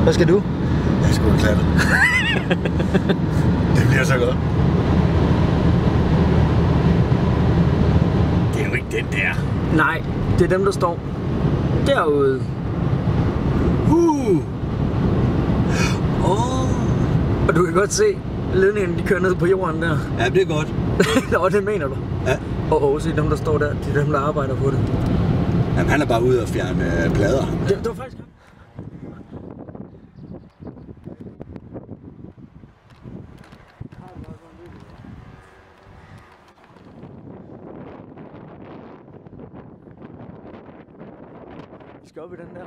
Hvad skal du? Jeg skal jo klatre. Det bliver så godt. Det er jo ikke den der. Nej, det er dem, der står derude. Og du kan godt se ledningen, de kører ned på jorden der. Ja, det er godt. Nå, det mener du? Ja. Og også dem, der står der, det er dem, der arbejder på det. Jamen, han er bare ude og fjerne plader. Det var faktisk... Vi skal op i den der.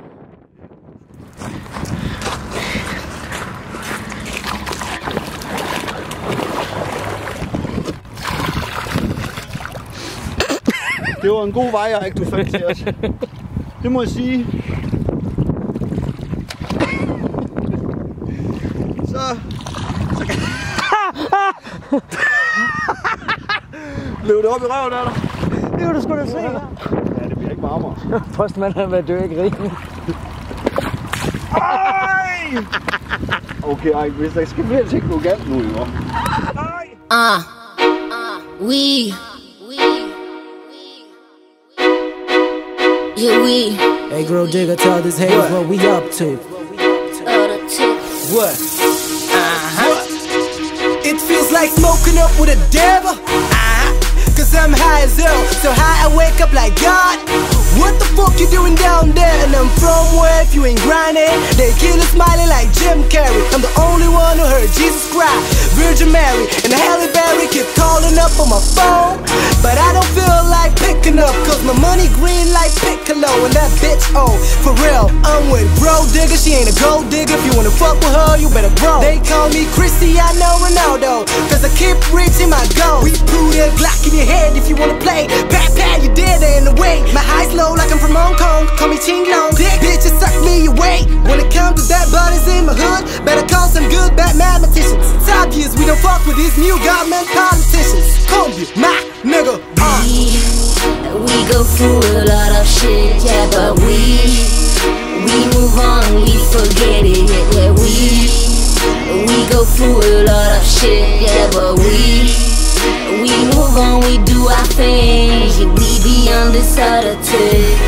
Det var en god vej, Erik, du fandt til os. Det må jeg sige. Så kan... Løb det op i røven af dig? Det var du sgu da se. Ja, det bliver ikke varmere. Postmanden har været død, ikke rigtig. Ej! Okay, Erik, hvis der skal blive til galt nu, jo. Hey, girl, digger, tell this haters what we up to. What? It feels like smoking up with a devil. Cause I'm high as hell, so high I wake up like God. What the fuck you doing down there? And I'm from where if you ain't grinding, they kill it smiling like Jim Carrey. I'm the only one who heard Jesus cry, Virgin Mary and Halle Berry keep calling up on my phone, but I don't feel like picking up, cause my money green like Piccolo. And that bitch, oh, for real, I'm with bro digger, she ain't a gold digger. If you wanna fuck with her, you better bro. They call me Cristiano Ronaldo, cause I keep reaching my goal. We put a Glock in your head if you wanna play. Pat, pat, you dead in the way. My high's low like I'm from Hong Kong, call me Ching Long. Dick bitches suck me away. When it comes to that bodies in my hood, better call some good bad mathematicians. It's obvious we don't fuck with these new government politicians. Kobe, my nigga. We go through a lot of shit, yeah, but we move on, we forget it, yeah, we go through a lot of shit, yeah, but we move on, we do our thing, yeah, we be on this other take.